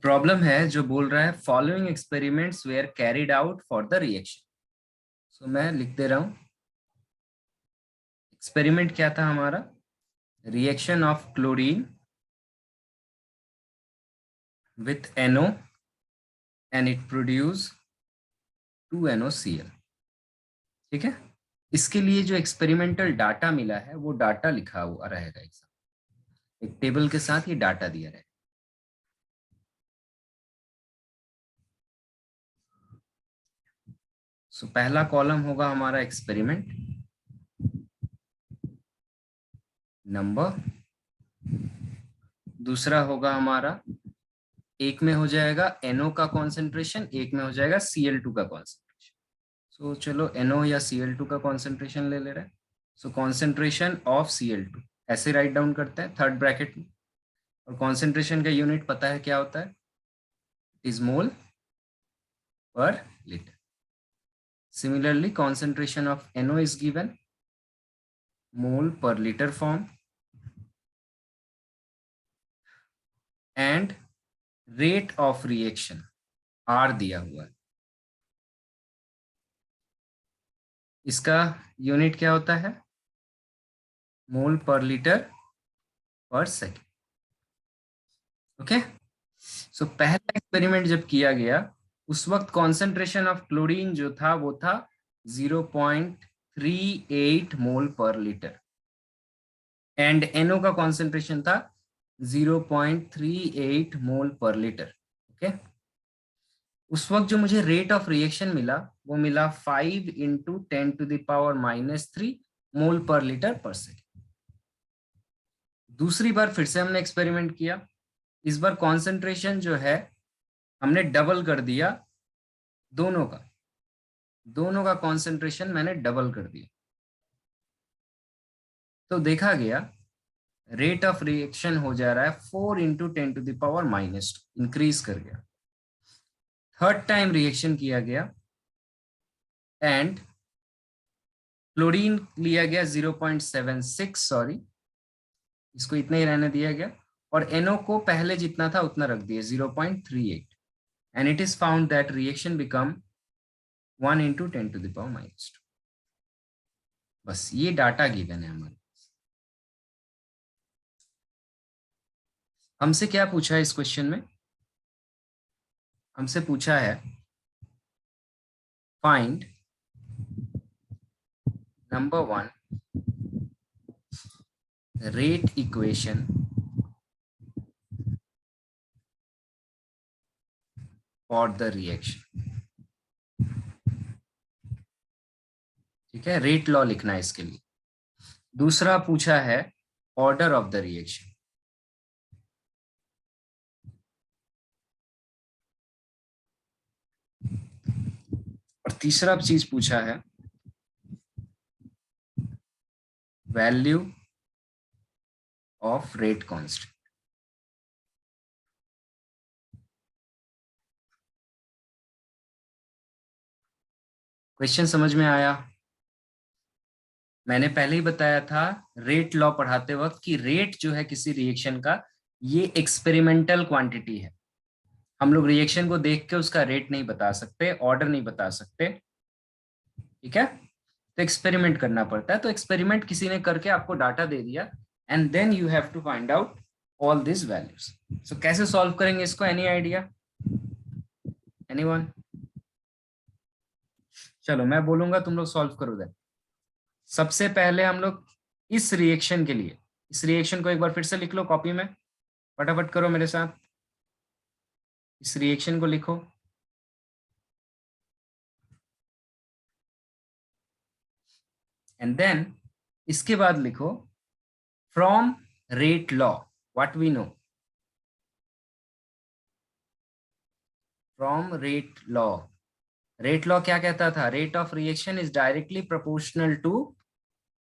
Problem है जो बोल रहा है following experiments were carried out for the reaction. So मैं लिख दे रहा हूं, एक्सपेरिमेंट क्या था हमारा, reaction of chlorine with NO and it produce 2NOCl। ठीक है, इसके लिए जो एक्सपेरिमेंटल डाटा मिला है वो डाटा लिखा हुआ रहेगा, एक टेबल के साथ ये डाटा दिया रहेगा। सो पहला कॉलम होगा हमारा एक्सपेरिमेंट नंबर, दूसरा होगा हमारा, एक में हो जाएगा NO का कॉन्सेंट्रेशन, एक में हो जाएगा Cl2 का कॉन्सेंट्रेशन। सो चलो NO या Cl2 का कॉन्सेंट्रेशन ले रहे हैं। सो कॉन्सेंट्रेशन ऑफ Cl2 ऐसे राइट डाउन करते हैं थर्ड ब्रैकेट में, और कॉन्सेंट्रेशन का यूनिट पता है क्या होता है, is mole per litre. Similarly, concentration of NO is given mole per liter form and rate of reaction R दिया हुआ है। इसका यूनिट क्या होता है, मोल पर लीटर पर सेकेंड। ओके, सो पहला एक्सपेरिमेंट जब किया गया उस वक्त कॉन्सेंट्रेशन ऑफ क्लोरीन जो था वो था 0.38 मोल पर लीटर एंड NO का कॉन्सेंट्रेशन था 0.38 मोल पर लीटर। ओके, उस वक्त जो मुझे रेट ऑफ रिएक्शन मिला वो मिला 5 इंटू 10⁻³ मोल पर लीटर पर सेकेंड। दूसरी बार फिर से हमने एक्सपेरिमेंट किया, इस बार कॉन्सेंट्रेशन जो है हमने डबल कर दिया, दोनों का कॉन्सेंट्रेशन मैंने डबल कर दिया, तो देखा गया रेट ऑफ रिएक्शन हो जा रहा है 4 इंटू 10⁻², इंक्रीज कर गया। थर्ड टाइम रिएक्शन किया गया एंड क्लोरीन लिया गया 0.76, सॉरी इसको इतना ही रहने दिया गया, और NO को पहले जितना था उतना रख दिया 0.38 and it is found that reaction become 1 into 10⁻²। बस ये डाटा गिवन है हमारे। हमसे क्या पूछा है इस क्वेश्चन में, हमसे पूछा है find number 1 rate equation for the reaction. ठीक है, रेट लॉ लिखना है इसके लिए। दूसरा पूछा है ऑर्डर ऑफ द रिएक्शन, और तीसरा चीज पूछा है value of rate constant. Question समझ में आया? मैंने पहले ही बताया था रेट लॉ पढ़ाते वक्त कि रेट जो है किसी रिएक्शन का ये एक्सपेरिमेंटल क्वांटिटी है। हम लोग रिएक्शन को देख के उसका रेट नहीं बता सकते, ऑर्डर नहीं बता सकते। ठीक है, तो एक्सपेरिमेंट करना पड़ता है। तो एक्सपेरिमेंट किसी ने करके आपको डाटा दे दिया and then you have to find out all this values. So कैसे सॉल्व करेंगे इसको, एनी आइडिया, एनीवन? चलो मैं बोलूंगा तुम लोग सॉल्व करो देन। सबसे पहले हम लोग इस रिएक्शन के लिए, इस रिएक्शन को एक बार फिर से लिख लो कॉपी में, फटाफट करो मेरे साथ, इस रिएक्शन को लिखो। एंड देन इसके बाद लिखो from rate law what we know, from rate law क्या कहता था, rate of reaction is directly proportional to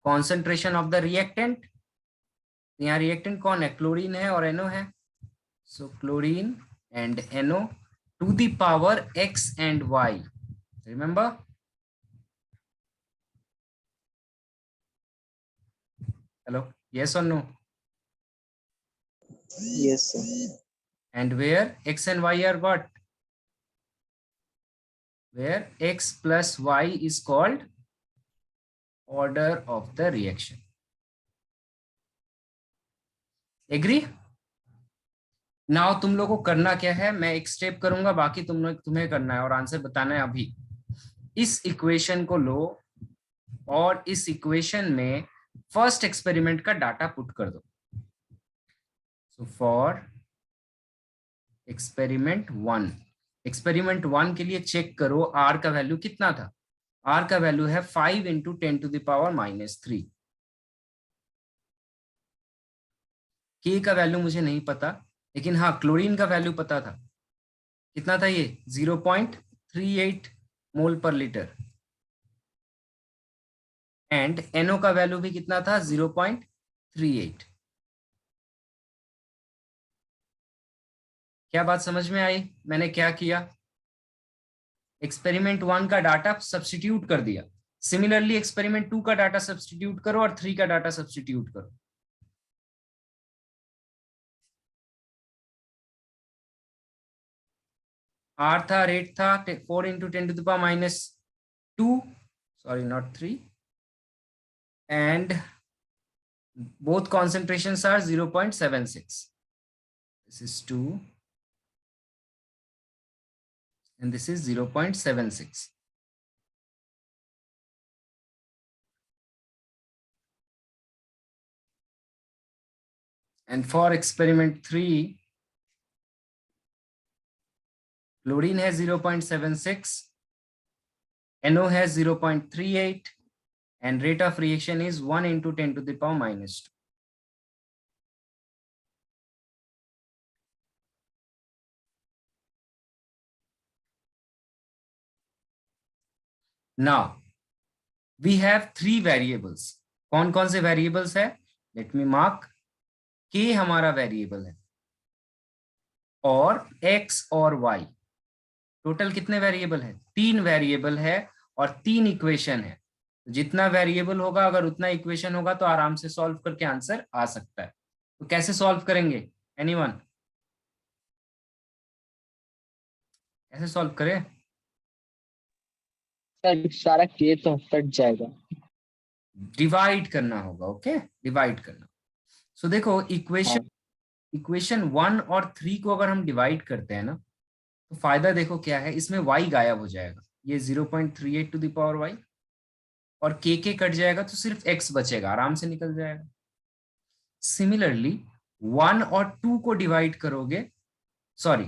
concentration of the reactant. यहाँ रिएक्टेंट कौन है, क्लोरीन है और NO है। So chlorine and NO to the power X and Y, remember? Hello, yes और no? Yes, sir. and where x and y are what? Where x plus y is called order of the reaction. Agree? Now तुम लोगों को करना क्या है, मैं एक step करूंगा, बाकी तुम्हें करना है और आंसर बताना है अभी। इस इक्वेशन को लो और इस इक्वेशन में फर्स्ट एक्सपेरिमेंट का डाटा पुट कर दो। सो फॉर एक्सपेरिमेंट 1 के लिए चेक करो आर का वैल्यू कितना था। आर का वैल्यू है 5 इंटू 10⁻³ के का वैल्यू मुझे नहीं पता, लेकिन हाँ क्लोरीन का वैल्यू पता था। कितना था ये? 0.38 मोल पर लीटर। एंड NO का वैल्यू भी कितना था? 0.38। क्या बात समझ में आई? मैंने क्या किया, एक्सपेरिमेंट 1 का डाटा सब्स्टिट्यूट कर दिया। सिमिलरली एक्सपेरिमेंट 2 का डाटा सब्स्टिट्यूट करो और 3 का डाटा सब्स्टिट्यूट करो। R था, रेट था 4 into 10⁻², sorry not 3, and both concentrations are 0.76. This is 2 and this is 0.76. And for experiment 3, chlorine has 0.76, NO has 0.38, and rate of reaction is 1 into 10⁻². Now we have 3 variables. कौन कौन से variables है? Let me mark. K हमारा variable है और x और y, total कितने variable है? 3 वेरिएबल है और 3 इक्वेशन है। जितना वेरिएबल होगा, अगर उतना इक्वेशन होगा तो आराम से सॉल्व करके आंसर आ सकता है। तो कैसे सॉल्व करेंगे? एनीवन? कैसे सॉल्व करें? सर सारा के तो कट जाएगा, डिवाइड करना होगा। ओके, डिवाइड करना। सो देखो इक्वेशन 1 और 3 को अगर हम डिवाइड करते हैं ना, तो फायदा देखो क्या है, इसमें y गायब हो जाएगा, ये 0.38 टू द पावर y, और के कट जाएगा तो सिर्फ x बचेगा, आराम से निकल जाएगा। सिमिलरली 1 और 2 को डिवाइड करोगे, सॉरी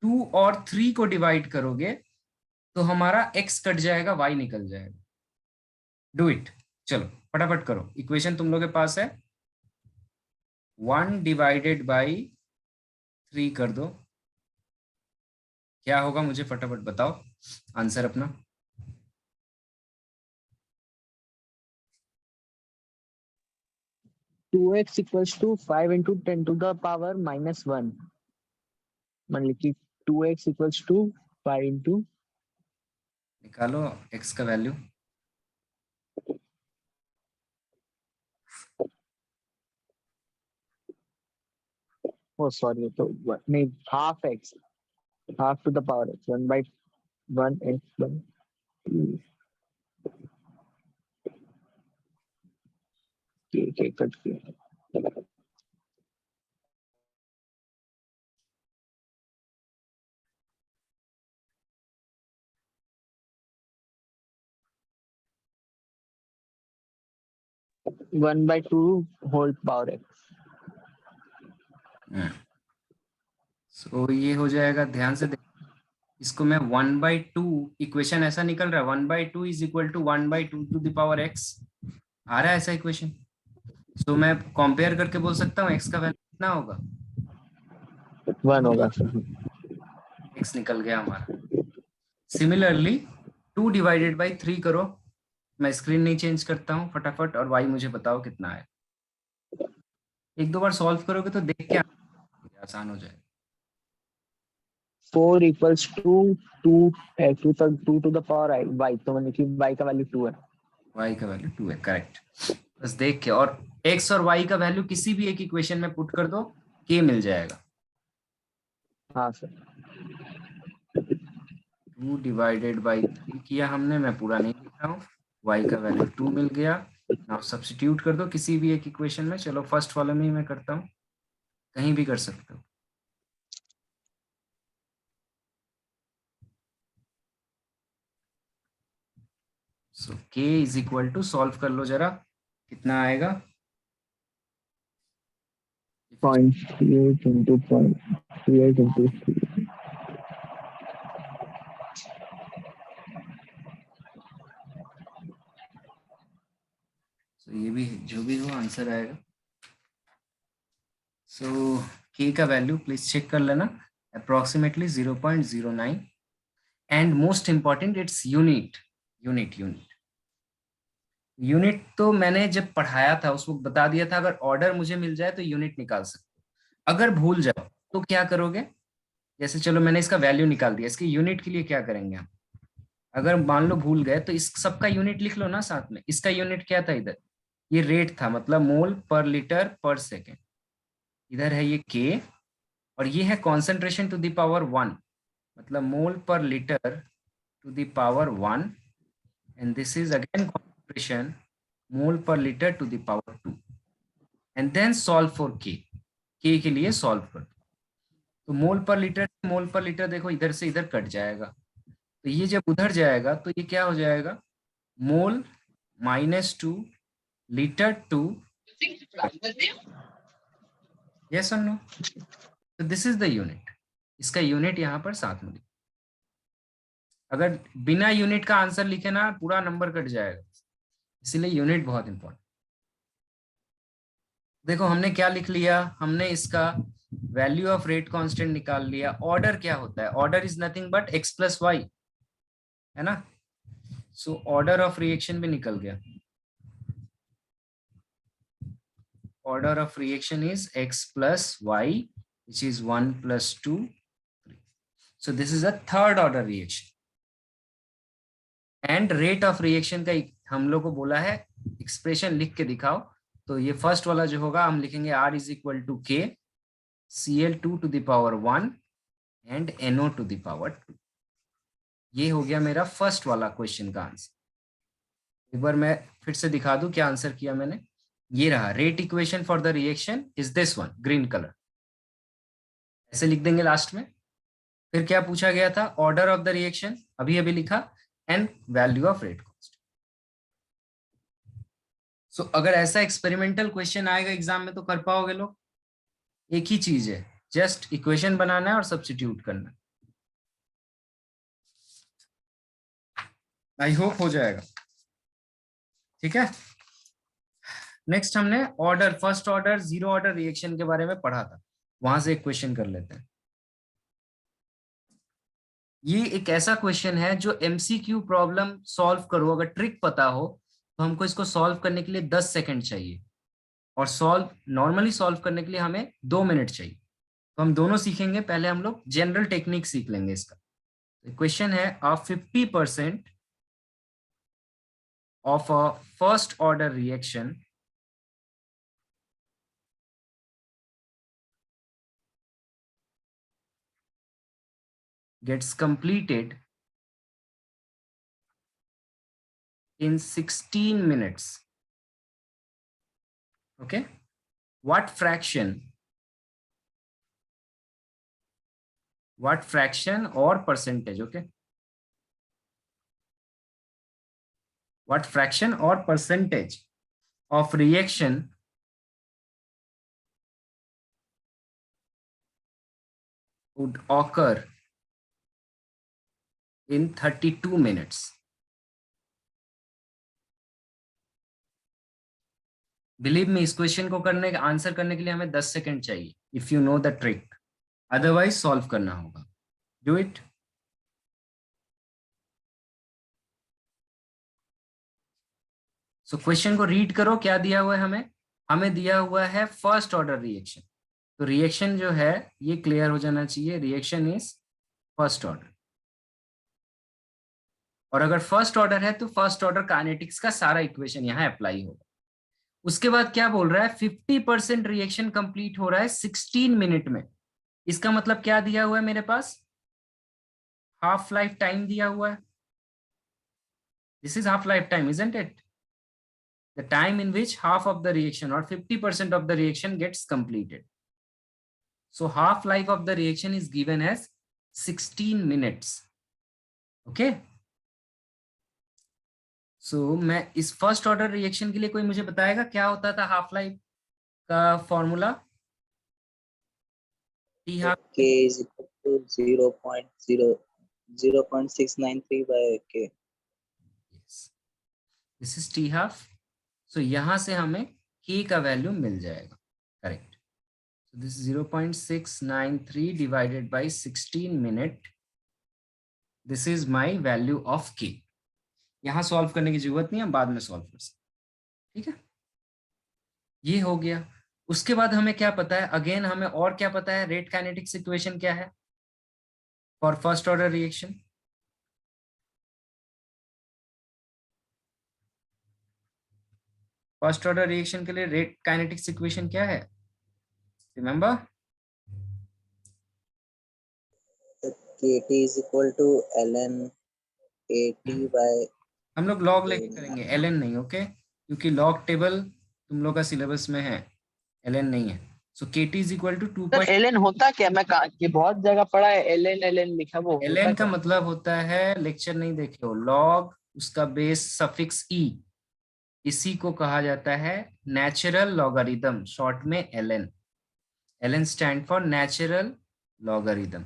2 और 3 को डिवाइड करोगे तो हमारा x कट जाएगा, y निकल जाएगा। डू इट, चलो फटाफट करो। इक्वेशन तुम लोग के पास है, 1 डिवाइडेड बाई 3 कर दो, क्या होगा मुझे फटाफट बताओ आंसर अपना। 2x equals to 5 into 10 to the power -1, मतलब कि 2x equals to 5 into, निकालो x का वैल्यू। oh sorry, तो नहीं, half to the power x, 1/1 x 1, K कट गया। One by two whole power x. So ये हो जाएगा, ध्यान से देख, इसको मैं 1/2, इक्वेशन ऐसा निकल रहा है 1/2 is equal to 1/2 to the power x, आ रहा है ऐसा इक्वेशन। सो मैं कंपेयर करके बोल सकता हूँ x का वैल्यू कितना होगा? 1 होगा। x निकल गया हमारा। सिमिलरली 2 डिवाइडेड बाई 3 करो, मैं स्क्रीन नहीं चेंज करता हूँ फटाफट, और y मुझे बताओ कितना है। एक दो बार सॉल्व करोगे तो देख के आसान हो जाएगा। 4 equals to 2 to the power y, तो मतलब कि y का वैल्यू 2 है। y का वैल्यू 2 है, करेक्ट। बस देख के, और x और y का वैल्यू किसी भी एक इक्वेशन में पुट कर दो, k मिल जाएगा। हाँ सर। 2 डिवाइडेड बाई 3 किया हमने, मैं पूरा नहीं लिख रहा हूँ। y का वैल्यू 2 मिल गया। नाउ सब्स्टिट्यूट कर दो किसी भी एक इक्वेशन में। चलो फर्स्ट वाले में ही मैं करता हूँ, कहीं भी कर सकते हो। So k is equal to, solve कर लो जरा, कितना आएगा। 0.38 into 0.38 into 3. सो ये भी जो भी हो आंसर आएगा। सो k का वैल्यू प्लीज चेक कर लेना, approximately 0.09। And most important its unit. Unit तो मैंने जब पढ़ाया था उस वक्त बता दिया था, अगर ऑर्डर मुझे मिल जाए तो यूनिट निकाल सकते हो। अगर भूल जाओ तो क्या करोगे, जैसे चलो मैंने इसका वैल्यू निकाल दिया, इसके यूनिट के लिए क्या करेंगे हम। अगर मान लो भूल गए तो इस सबका यूनिट लिख लो ना साथ में। इसका यूनिट क्या था इधर, ये रेट था, मतलब मोल पर लीटर पर सेकेंड। इधर है ये के, और ये है कॉन्सेंट्रेशन टू द पावर 1, मतलब mole per litre to the power 1। And this is again concentration mole per litre to the power 2। And then solve for K के लिए सॉल्व कर दो। तो मोल पर लीटर देखो इधर से इधर कट जाएगा, तो ये जब उधर जाएगा तो ये क्या हो जाएगा, मोल -2 लीटर टू, यस और नो। तो दिस इज द यूनिट, इसका यूनिट यहाँ पर साथ में लिखो। अगर बिना यूनिट का आंसर लिखे ना पूरा नंबर कट जाएगा, इसीलिए यूनिट बहुत इंपॉर्टेंट। देखो हमने क्या लिख लिया, हमने इसका वैल्यू ऑफ रेट कांस्टेंट निकाल लिया। ऑर्डर क्या होता है, order is nothing but x plus Y, है ना। सो ऑर्डर ऑफ रिएक्शन भी निकल गया। Order of reaction is x plus y, which is 1 plus 2, 3. So this is a third order reaction. And rate of reaction का हम लोग को बोला है एक्सप्रेशन लिख के दिखाओ। तो ये फर्स्ट वाला जो होगा हम लिखेंगे R is equal to K Cl2 to the power 1 and NO to the power 2। ये हो गया मेरा फर्स्ट वाला क्वेश्चन का आंसर। एक बार मैं फिर से दिखा दूं क्या आंसर किया मैंने। ये रहा, rate equation for the reaction is this one, green colour, ऐसे लिख देंगे लास्ट में। फिर क्या पूछा गया था, ऑर्डर ऑफ द रिएक्शन अभी अभी लिखा, and value of rate constant. So अगर ऐसा एक्सपेरिमेंटल क्वेश्चन आएगा एग्जाम में तो कर पाओगे लोग। एक ही चीज है, जस्ट इक्वेशन बनाना है और सब्स्टिट्यूट करना है। आई होप हो जाएगा, ठीक है। नेक्स्ट हमने order, first order zero order reaction के बारे में पढ़ा था, वहां से एक क्वेश्चन कर लेते हैं। ये एक ऐसा क्वेश्चन है जो एमसीक्यू प्रॉब्लम सॉल्व करो, अगर ट्रिक पता हो तो हमको इसको सॉल्व करने के लिए 10 सेकंड चाहिए, और नॉर्मली सॉल्व करने के लिए हमें 2 मिनट चाहिए। तो हम दोनों सीखेंगे, पहले हम लोग जनरल टेक्निक सीख लेंगे इसका। क्वेश्चन है, अ 50% of a first order reaction gets completed in 16 minutes. Okay, what fraction or percentage, okay, what fraction or percentage of reaction would occur in 32 minutes? Believe me, इस क्वेश्चन को करने का answer करने के लिए हमें 10 सेकंड चाहिए, if you know the trick, otherwise solve करना होगा। Do it. सो क्वेश्चन को रीड करो, क्या दिया हुआ है हमें दिया हुआ है फर्स्ट ऑर्डर रिएक्शन। तो रिएक्शन जो है ये क्लियर हो जाना चाहिए, रिएक्शन इज फर्स्ट ऑर्डर। और अगर फर्स्ट ऑर्डर है तो फर्स्ट ऑर्डर काइनेटिक्स का सारा इक्वेशन यहाँ अप्लाई होगा। उसके बाद क्या बोल रहा है, 50% रिएक्शन कंप्लीट हो रहा है 16 मिनट में। इसका मतलब क्या दिया हुआ है मेरे पास, हाफ लाइफ टाइम दिया हुआ है. This is half life time, isn't it? The time in which half of the reaction or 50% of the reaction gets completed. So half life of the reaction is given as 16 minutes. Okay. So मैं इस first order reaction के लिए कोई मुझे बताएगा क्या होता था हाफ लाइफ का formula? T half K is equal to 0.693 by K. This is T half. So यहां से हमें k का वैल्यू मिल जाएगा. Correct. So this is 0.693 divided by 16 minute. This is my value of k. यहां solve करने की जरूरत नहीं है, बाद में सॉल्व कर सकते. ठीक है, ये हो गया. उसके बाद हमें क्या पता है, अगेन हमें और क्या पता है, रेट काइनेटिक्स इक्वेशन क्या है for first order reaction? First order reaction के लिए रेट काइनेटिक्स इक्वेशन क्या है, remember? Kt is equal to ln At by हम लोग लॉग लेके करेंगे, एलएन नहीं. ओके, क्योंकि लॉग टेबल तुम लोग का सिलेबस में है, एलएन नहीं है. So KT is equal to 2. Sir LN होता क्या? मैं ये बहुत जगह पढ़ा है, एलएन एलएन लिखा, वो होता एलएन का क्या? मतलब होता है, लेक्चर नहीं देखे हो, लॉग उसका बेस सफिक्स ई, इसी को कहा जाता है नेचुरल लॉगरिथम, शॉर्ट में L N. L N stand for natural logarithm.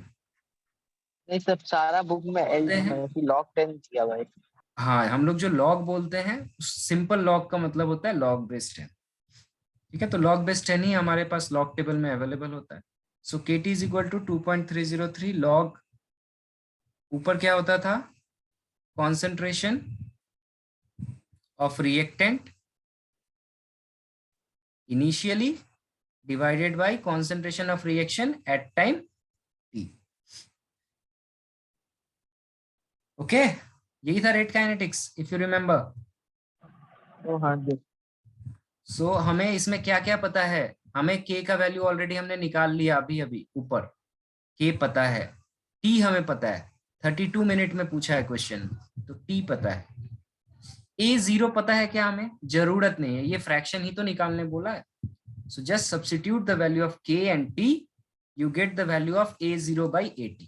नहीं सर, सारा बुक में एल लॉग 10 किया हुआ है. हाँ, हम लोग जो लॉग बोलते हैं, सिंपल लॉग का मतलब होता है लॉग बेस 10. ठीक है, तो लॉग बेस 10 ही हमारे पास लॉग टेबल में अवेलेबल होता है. So KT is equal to 2.303 log, ऊपर क्या होता था, concentration of reactant initially divided by concentration of reaction at time t. Okay, यही था rate kinetics, if you remember. हाँ जी. सो हमें इसमें क्या क्या पता है, हमें k का वैल्यू ऑलरेडी हमने निकाल लिया अभी अभी ऊपर, k पता है, t हमें पता है, 32 मिनट में पूछा है क्वेश्चन, तो t पता है. A0 पता है क्या, हमें जरूरत नहीं है, ये फ्रैक्शन ही तो निकालने बोला है. So just substitute the value of k and t, you get the value of A0 by AT.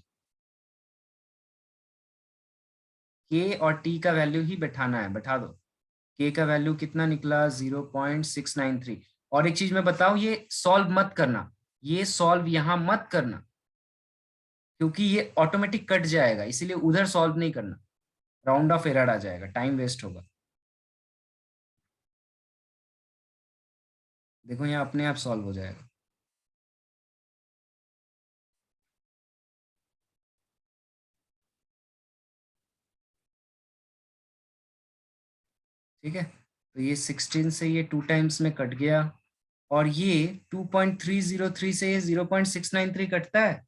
k और t का वैल्यू ही बैठाना है, बैठा दो. k का वैल्यू कितना निकला, 0.693. और एक चीज मैं बताऊं, ये सॉल्व मत करना, ये सॉल्व यहां मत करना, क्योंकि ये ऑटोमेटिक कट जाएगा, इसीलिए उधर सॉल्व नहीं करना, राउंड ऑफ एरर आ जाएगा, टाइम वेस्ट होगा. देखो यहाँ अपने आप सॉल्व हो जाएगा. ठीक है, तो ये 16 से ये 2 टाइम्स में कट गया, और ये 2.303 से ये 0.693 कटता है.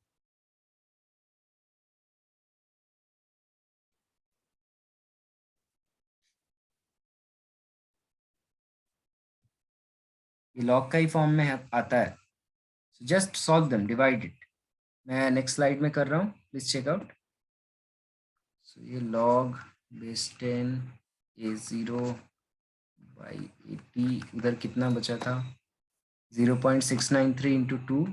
ये लॉग का ही फॉर्म में आता है. Just solve them, divide it. मैं नेक्स्ट स्लाइड में कर रहा हूँ, प्लीज चेक आउट. सो ये लॉग बेस 10 A0 बाई 80, उधर कितना बचा था, 0.693 इंटू 2,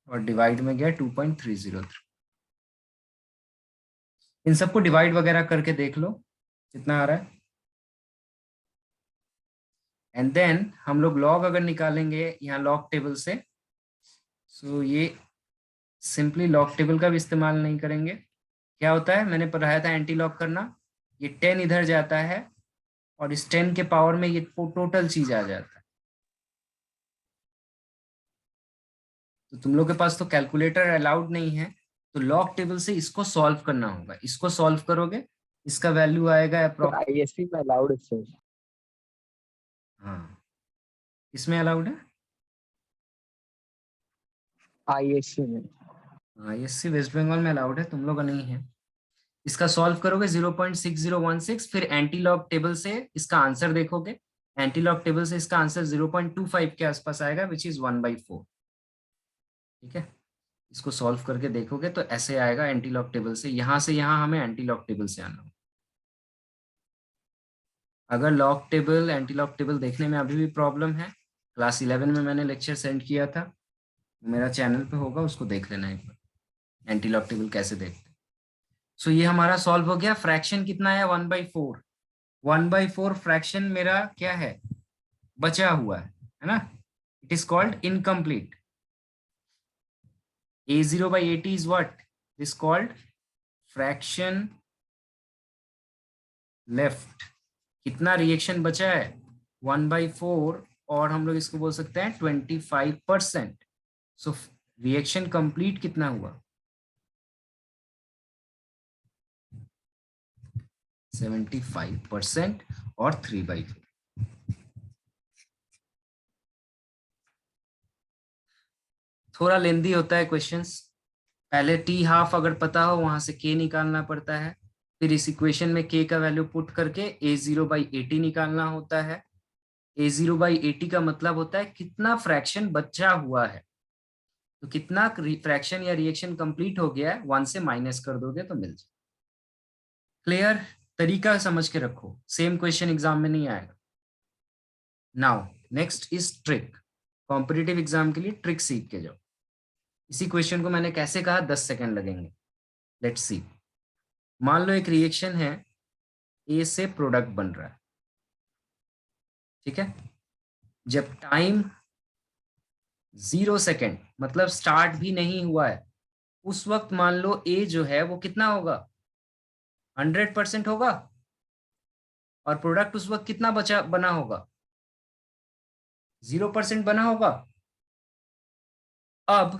और डिवाइड में गया 2.303. इन सबको डिवाइड वगैरह करके देख लो कितना आ रहा है. एंड देन हम लोग लॉग अगर निकालेंगे यहाँ लॉग टेबल से, सो ये सिंपली लॉग टेबल का भी इस्तेमाल नहीं करेंगे. क्या होता है, मैंने पढ़ाया था एंटी लॉग करना, ये 10 इधर जाता है और इस 10 के पावर में ये टोटल चीज आ जाता है. तो तुम लोग के पास तो कैलकुलेटर अलाउड नहीं है, तो लॉग टेबल से इसको सॉल्व करना होगा. इसको सॉल्व करोगे, इसका वैल्यू आएगा अप्रोक्स. आईएससी में अलाउड है सर. हाँ, इसमें अलाउड है, आईएससी में. आईएससी वेस्ट बंगाल में अलाउड है, तुम लोग का नहीं है. इसका सॉल्व करोगे 0.6016, फिर एंटी लॉग टेबल से इसका आंसर देखोगे, एंटीलॉग टेबल से इसका आंसर 0.25 के आसपास आएगा, विच इज 1/4। ठीक है, इसको सॉल्व करके देखोगे तो ऐसे आएगा एंटीलॉग टेबल से यहाँ हमें एंटीलॉग टेबल से आना हो। अगर लॉग टेबल एंटीलॉग टेबल देखने में अभी भी प्रॉब्लम है, क्लास 11 में मैंने लेक्चर सेंड किया था, मेरा चैनल पे होगा, उसको देख लेना एक बार, एंटीलॉग टेबल कैसे देखते हैं। सो ये हमारा सॉल्व हो गया। फ्रैक्शन कितना है? 1/4। 1/4 फ्रैक्शन मेरा क्या है? बचा हुआ है ना? It is called incomplete. A0/80 is what? This called fraction left। कितना रिएक्शन बचा है? 1/4, और हम लोग इसको बोल सकते हैं 25%। सो रिएक्शन कंप्लीट कितना हुआ? 75% और 3/4। थोड़ा लेंदी होता है क्वेश्चंस। पहले टी हाफ अगर पता हो, वहां से के निकालना पड़ता है, फिर इस इक्वेशन में के का वैल्यू पुट करके A0/80 निकालना होता है। A0/80 का मतलब होता है कितना फ्रैक्शन बचा हुआ है। तो कितना फ्रैक्शन या रिएक्शन कंप्लीट हो गया है, 1 से माइनस कर दोगे तो मिल जाए। क्लियर? तरीका समझ के रखो, सेम क्वेश्चन एग्जाम में नहीं आएगा। Now next is trick. Competitive exam के लिए ट्रिक सीख के जाओ। इसी क्वेश्चन को मैंने कैसे कहा, 10 सेकंड लगेंगे। Let's see. मान लो एक रिएक्शन है, ए से प्रोडक्ट बन रहा है। ठीक है, जब टाइम 0 सेकेंड मतलब स्टार्ट भी नहीं हुआ है, उस वक्त मान लो ए जो है वो कितना होगा? 100% होगा, और प्रोडक्ट उस वक्त कितना बचा बना होगा? 0% बना होगा। अब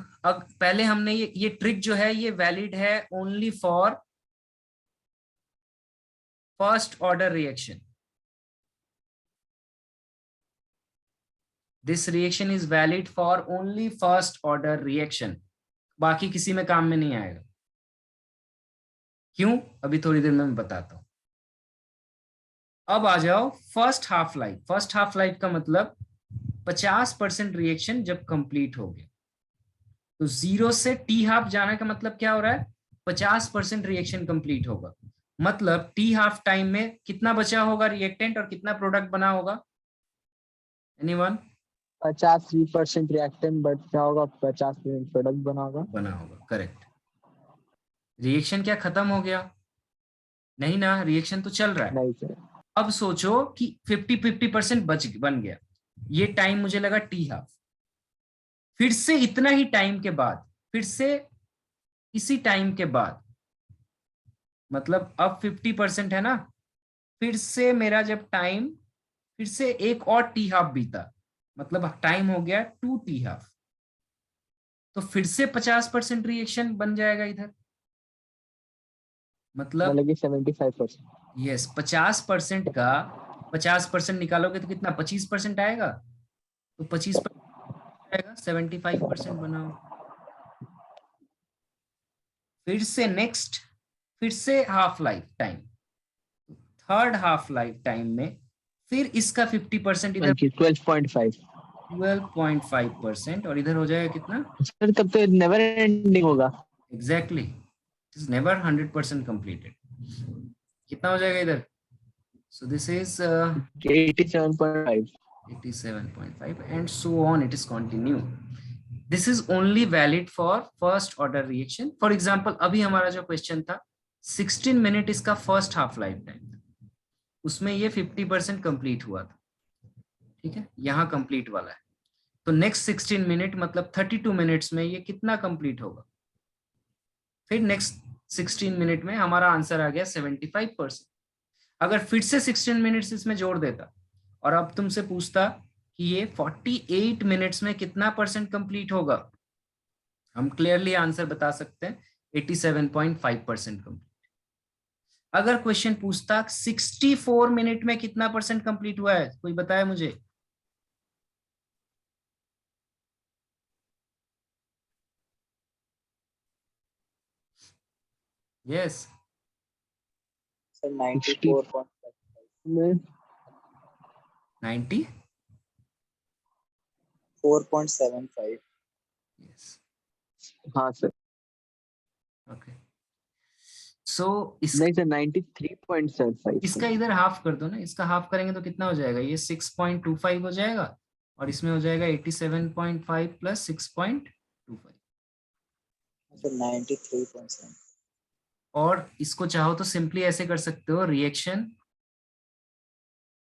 पहले हमने ये ट्रिक जो है ये वैलिड है only for first order reaction. This reaction is valid for only first order reaction, बाकी किसी में काम में नहीं आएगा। क्यों? अभी थोड़ी देर में मैं बताता हूं। अब आ जाओ first half life. First half life का मतलब 50% रिएक्शन जब कंप्लीट हो गया, तो 0 से टी हाफ जाने का मतलब क्या हो रहा है? 50% रिएक्शन कंप्लीट होगा, मतलब टी हाफ टाइम में कितना बचा होगा रिएक्टेंट और कितना प्रोडक्ट बना होगा? एनीवन? 50% रिएक्टेंट बचा होगा, 50% प्रोडक्ट बना होगा। करेक्ट। रिएक्शन क्या खत्म हो गया? नहीं ना, रिएक्शन तो चल रहा है। नहीं सर। अब सोचो कि 50% बन गया, ये टाइम मुझे लगा टी हाफ। फिर से इतना ही टाइम के बाद, फिर से इसी टाइम के बाद, मतलब अब 50% है ना, फिर से मेरा जब टाइम, फिर से एक और टी हाफ बीता, मतलब टाइम हो गया 2 टी हाफ, तो फिर से 50% रिएक्शन बन जाएगा इधर। मतलब कि 75%। यस, 50% का 50% निकालोगे तो कितना? 25% आएगा, तो 25% आएगा, 75% बनाओ। फिर से नेक्स्ट, फिर से half life time, third half life time में फिर इसका 50% इधर, 12.5। 12.5%, और इधर हो जाएगा कितना? सर तब तो नेवर एंडिंग होगा। Exactly, it is never 100% completed. कितना हो जाएगा इधर? So this is 87.5। 87.5 and so on, it is continue. This is only valid for first order reaction. For example, अभी हमारा जो क्वेश्चन था 16 मिनट इसका फर्स्ट हाफ लाइफ टाइम था, उसमें ये 50% कंप्लीट हुआ था। ठीक है, यहाँ कंप्लीट वाला है, तो नेक्स्ट 16 मिनट मतलब 32 मिनट्स में ये कितना कंप्लीट होगा? फिर नेक्स्ट 16 मिनट में हमारा आंसर आ गया 75%। अगर फिर से 16 मिनट्स इसमें जोड़ देता और अब तुमसे पूछता कि ये 48 मिनट्स में कितना परसेंट कंप्लीट होगा, हम क्लियरली आंसर बता सकते हैं 87.5% कंप्लीट। अगर क्वेश्चन पूछता 64 मिनट में कितना परसेंट कंप्लीट हुआ है, कोई बताए मुझे? यस, सर 94.5 में 90? 4.75. Yes. हाँ सर, ओके, सो नहीं सर 93.75 इसका सर। इधर हाफ कर दो ना, इसका हाफ करेंगे तो कितना हो जाएगा, ये 6.25 हो जाएगा और इसमें हो जाएगा 87.5 प्लस 6.25। So 93.7. और इसको चाहो तो सिंपली ऐसे कर सकते हो, reaction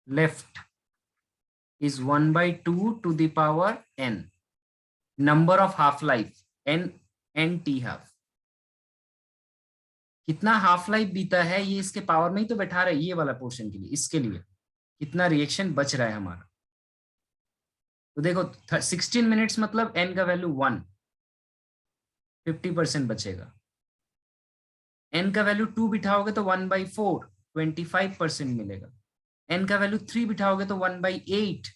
left is 1/2 to the power n, number of half life n t half, कितना हाफ लाइफ बीता है ये इसके पावर में ही तो बैठा रहा है, ये वाला पोर्शन के लिए, इसके लिए कितना रिएक्शन बच रहा है हमारा। तो देखो 16 मिनट्स मतलब n का वैल्यू 1, 50% बचेगा। n का वैल्यू 2 बिठाओगे तो 1/4, 25% मिलेगा। n का वैल्यू 3 बिठाओगे तो 1/8,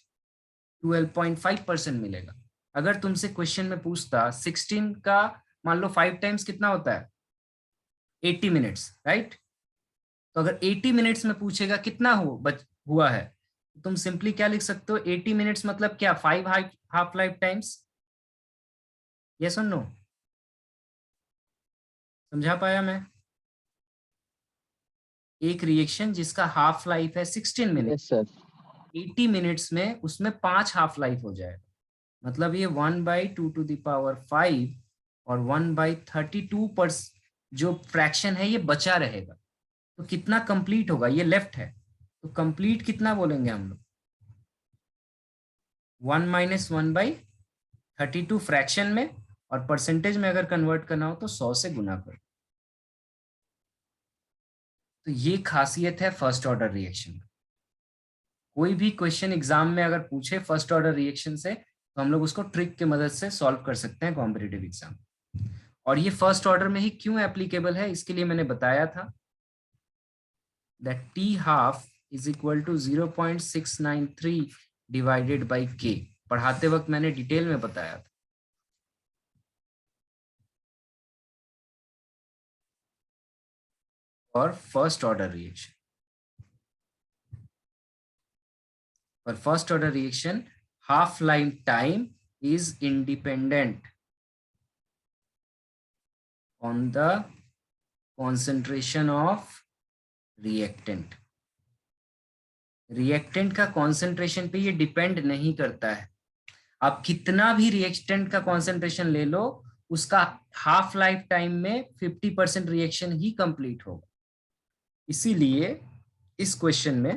12.5% मिलेगा। अगर तुमसे क्वेश्चन में पूछता 16 का मान लो 5 टाइम्स कितना होता है, 80 मिनट्स, राइट? तो अगर 80 मिनट्स में पूछेगा कितना हुआ है, तो तुम सिंपली क्या लिख सकते हो, 80 मिनट्स मतलब क्या, 5 हाफ लाइफ टाइम्स। यस और नो? समझा पाया मैं? एक रिएक्शन जिसका हाफ लाइफ है 16 मिनट, यस सर। 80 मिनट्स में उसमें 5 हाफ लाइफ हो जाएगा, मतलब ये 1/2 टू द पावर 5 और 1/32 पर जो फ्रैक्शन है ये बचा रहेगा। तो कितना कंप्लीट होगा, ये लेफ्ट है, तो कंप्लीट कितना बोलेंगे हम लोग, 1 - 1/32 फ्रैक्शन में, और परसेंटेज में अगर कन्वर्ट करना हो तो 100 से गुना करो। तो ये खासियत है फर्स्ट ऑर्डर रिएक्शन। कोई भी क्वेश्चन एग्जाम में अगर पूछे फर्स्ट ऑर्डर रिएक्शन से, तो हम लोग उसको ट्रिक की मदद से सॉल्व कर सकते हैं कॉम्पिटिटिव एग्जाम। और ये फर्स्ट ऑर्डर में ही क्यों एप्लीकेबल है, इसके लिए मैंने बताया था that t half is equal to 0.693 divided by k. पढ़ाते वक्त मैंने डिटेल में बताया था। और फर्स्ट ऑर्डर रिएक्शन, और first order reaction half life time is independent on the concentration of reactant। Reactant का कॉन्सेंट्रेशन पे ये डिपेंड नहीं करता है। आप कितना भी रिएक्टेंट का कॉन्सेंट्रेशन ले लो, उसका हाफ लाइफ टाइम में 50% रिएक्शन ही कंप्लीट होगा। इसीलिए इस क्वेश्चन में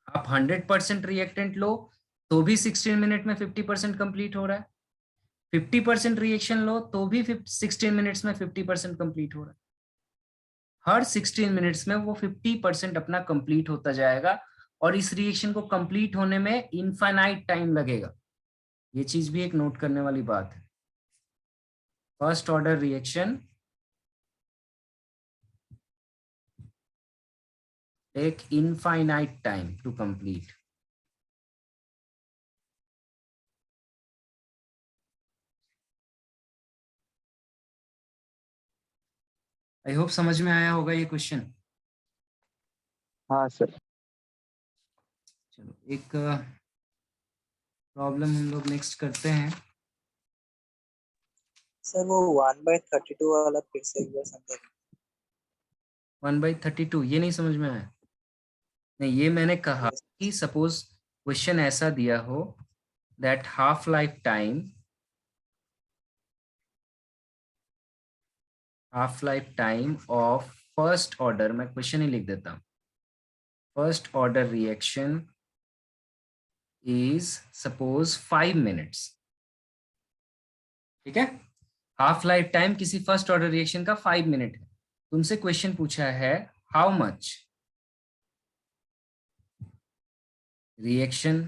आप 100% रिएक्टेंट लो तो भी 16 मिनट में 50% कंप्लीट हो रहा है, 50% रिएक्शन लो तो भी 16 मिनट्स में 50% कंप्लीट हो रहा है। हर 16 मिनट्स में वो 50% अपना कंप्लीट होता जाएगा, और इस रिएक्शन को कंप्लीट होने में इनफाइनाइट टाइम लगेगा। ये चीज भी एक नोट करने वाली बात है। First order reaction take infinite time to complete. I hope समझ में आया होगा ये क्वेश्चन। हाँ सर। चलो एक प्रॉब्लम हम लोग नेक्स्ट करते हैं। सर वो 1/32 वाला फिर से एक बार समझाइए। 1/32 ये नहीं समझ में आया? नहीं, ये मैंने कहा Yes. कि सपोज क्वेश्चन ऐसा दिया हो that half life time of first order, मैं क्वेश्चन ही लिख देता हूं, first order reaction is suppose 5 minutes. ठीक है, हाफ लाइफ टाइम किसी फर्स्ट ऑर्डर रिएक्शन का 5 मिनट है। तुमसे क्वेश्चन पूछा है how much reaction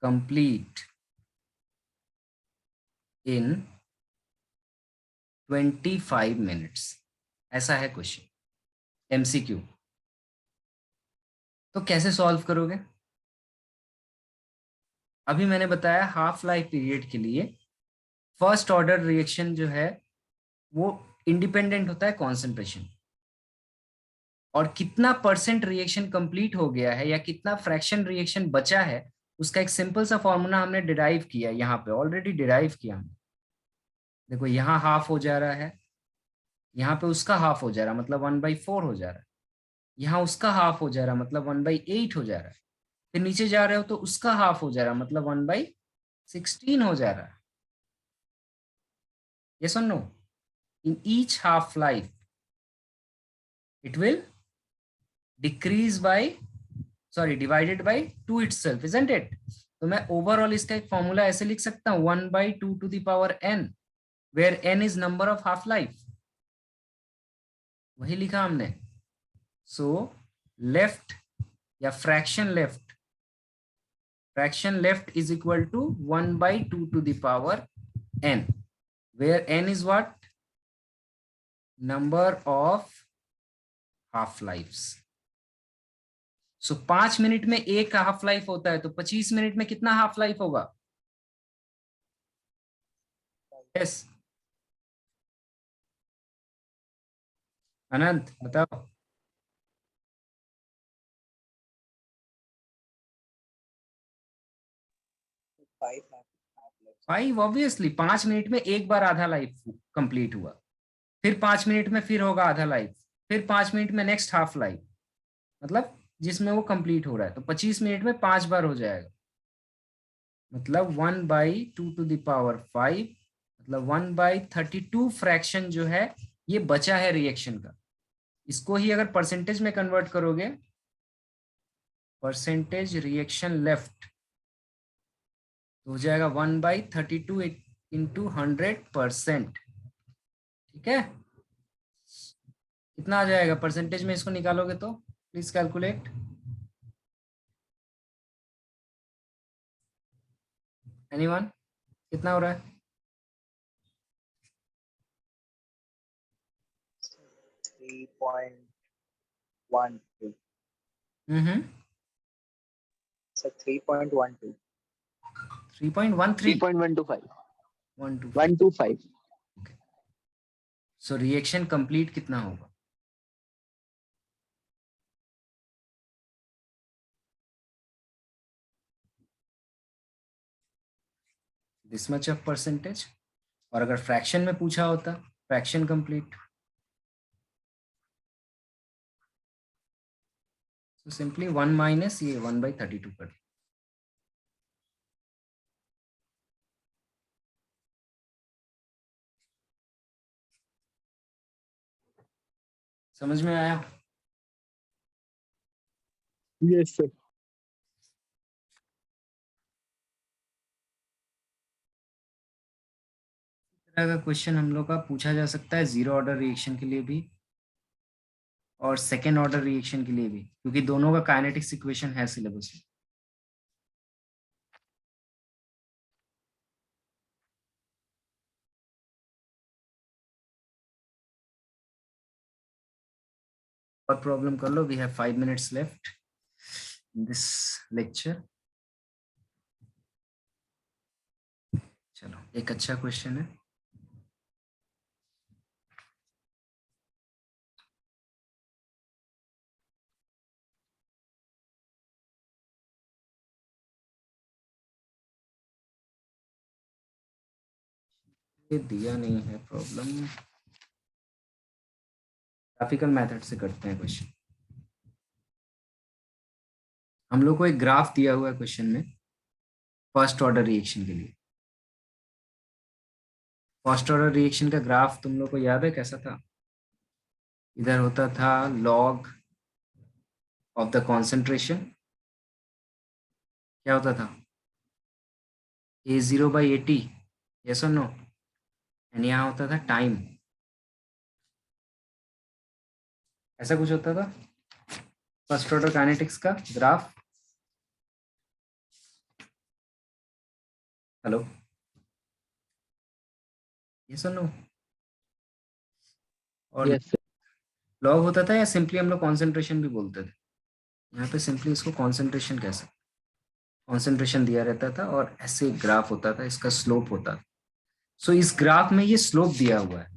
complete in 25 minutes, ऐसा है क्वेश्चन, एमसीक्यू। तो कैसे सॉल्व करोगे? अभी मैंने बताया हाफ लाइफ पीरियड के लिए फर्स्ट ऑर्डर रिएक्शन जो है वो इंडिपेंडेंट होता है कॉन्सेंट्रेशन। और कितना परसेंट रिएक्शन कंप्लीट हो गया है या कितना फ्रैक्शन रिएक्शन बचा है, उसका एक सिंपल सा फॉर्मूला हमने डिराइव किया, यहाँ पे ऑलरेडी डिराइव किया हमने। देखो यहाँ हाफ हो जा रहा है, यहाँ पे उसका हाफ हो जा रहा है, मतलब 1/4 हो जा रहा है, यहाँ उसका हाफ हो जा रहा है, मतलब 1/8 हो जा रहा है, फिर नीचे जा रहे हो तो उसका हाफ हो जा रहा है, मतलब 1/16 हो जा रहा है। yes or no? In each half life it will decrease by, sorry, divided by 2 itself, isn't it? तो मैं ओवरऑल इसका एक फॉर्मूला ऐसे लिख सकता हूँ 1/2 to the power n, where n is number of half life, वही लिखा हमने। सो लेफ्ट या fraction left is equal to 1/2 to the power n, where n is what? Number of half lives. So 5 minute में एक half life होता है, तो 25 minute में कितना हाफ लाइफ होगा? यस अनंत बताओ। 5 ऑब्वियसली 5 मिनट में एक बार आधा लाइफ कंप्लीट हुआ, फिर 5 मिनट में फिर होगा आधा लाइफ, फिर 5 मिनट में नेक्स्ट हाफ लाइफ, मतलब जिसमें वो कंप्लीट हो रहा है, तो 25 मिनट में 5 बार हो जाएगा, मतलब 1/2 to the power 5, मतलब 1/32 फ्रैक्शन जो है ये बचा है रिएक्शन का। इसको ही अगर परसेंटेज में कन्वर्ट करोगे, परसेंटेज रिएक्शन लेफ्ट, तो हो जाएगा 1/32 इंटू 100%। ठीक है, कितना आ जाएगा परसेंटेज में इसको निकालोगे तो? Please calculate. एनीवन, कितना हो रहा है? 3.12 सर 3.12 3.13 3.125 125। 125 सो रिएक्शन कंप्लीट कितना होगा? This much of percentage. और अगर फ्रैक्शन में पूछा होता, फ्रैक्शन कंप्लीट, तो सिंपली 1 माइनस ये 1/32 कर। समझ में आया? Yes sir. तरह का क्वेश्चन हम लोग का पूछा जा सकता है जीरो ऑर्डर रिएक्शन के लिए भी और सेकेंड ऑर्डर रिएक्शन के लिए भी, क्योंकि दोनों का काइनेटिक्स इक्वेशन है सिलेबस में। और प्रॉब्लम कर लो, we have 5 minutes left in this lecture. चलो एक अच्छा क्वेश्चन है। ये दिया नहीं है प्रॉब्लम, ग्राफिकल मेथड से करते हैं क्वेश्चन। हम लोग को एक ग्राफ दिया हुआ है क्वेश्चन में फर्स्ट ऑर्डर रिएक्शन के लिए। फर्स्ट ऑर्डर रिएक्शन का ग्राफ तुम लोग को याद है कैसा था? इधर होता था लॉग ऑफ द कॉन्सेंट्रेशन, क्या होता था? A0/80, यस और नो? एंड यहाँ होता था टाइम, ऐसा कुछ होता था फर्स्ट ऑर्डर काइनेटिक्स का ग्राफ। हेलो, यस और नो? और यस लॉग होता था या सिंपली हम लोग कॉन्सेंट्रेशन भी बोलते थे? यहाँ पे सिंपली इसको कॉन्सेंट्रेशन कह सकते, कॉन्सेंट्रेशन दिया रहता था और ऐसे ग्राफ होता था, इसका स्लोप होता था। सो इस ग्राफ में ये स्लोप दिया हुआ है,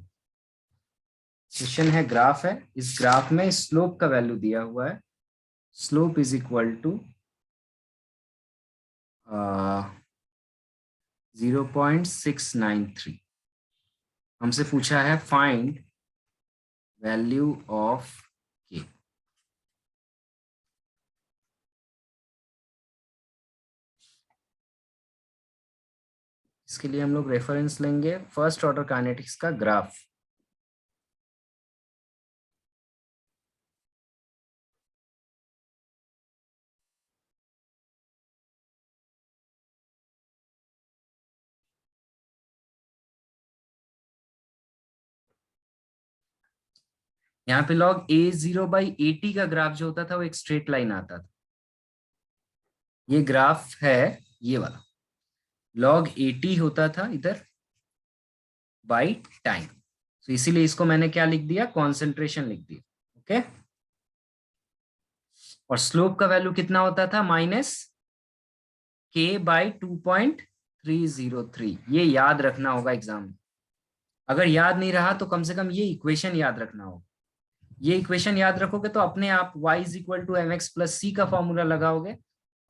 क्वेश्चन है ग्राफ है, इस ग्राफ में स्लोप का वैल्यू दिया हुआ है, स्लोप इज इक्वल टू 0.693। हमसे पूछा है फाइंड वैल्यू ऑफ के। इसके लिए हम लोग रेफरेंस लेंगे फर्स्ट ऑर्डर काइनेटिक्स का ग्राफ। यहाँ पे log a0/80 का ग्राफ जो होता था वो एक स्ट्रेट लाइन आता था। ये ग्राफ है ये वाला, log 80 होता था इधर बाय टाइम, तो इसीलिए इसको मैंने क्या लिख दिया, कॉन्सेंट्रेशन लिख दिया। ओके, और स्लोप का वैल्यू कितना होता था, -k/2.303। ये याद रखना होगा एग्जाम में, अगर याद नहीं रहा तो कम से कम ये इक्वेशन याद रखना होगा। ये इक्वेशन याद रखोगे तो अपने आप y = mx + c का फॉर्मूला लगाओगे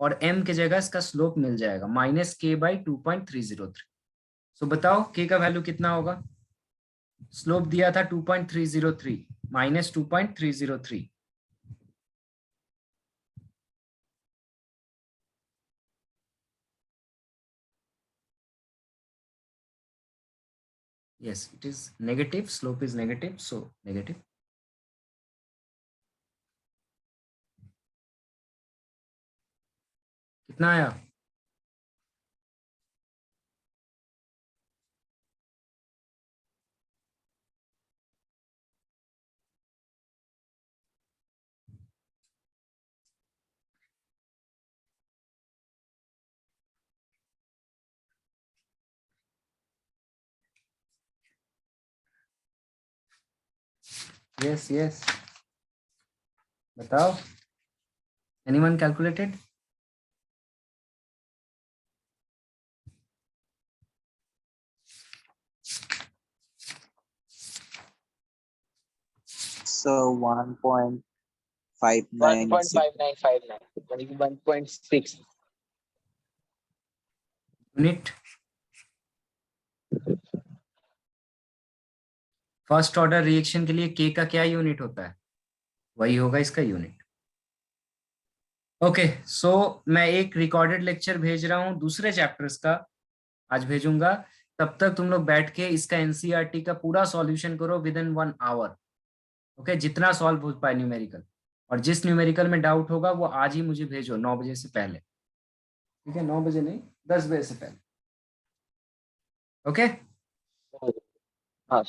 और m की जगह इसका स्लोप मिल जाएगा -k/2.303। सो बताओ k का वैल्यू कितना होगा, स्लोप दिया था 2.303 -2.303। yes it is negative, slope is negative, so negative। कितना आया, yes yes बताओ, anyone calculated? So 1.59 1.5959 यानी कि 1.6 यूनिट। फर्स्ट ऑर्डर रिएक्शन के लिए k का क्या यूनिट होता है, वही होगा इसका यूनिट। ओके सो मैं एक रिकॉर्डेड लेक्चर भेज रहा हूँ दूसरे चैप्टर्स का, आज भेजूंगा। तब तक तुम लोग बैठ के इसका एनसीईआरटी का पूरा सॉल्यूशन करो विद इन 1 आवर। ओके, जितना सॉल्व हो पाए न्यूमेरिकल, और जिस न्यूमेरिकल में डाउट होगा वो आज ही मुझे भेजो 9 बजे से पहले। ठीक है, 9 बजे नहीं, 10 बजे से पहले। ओके हाँ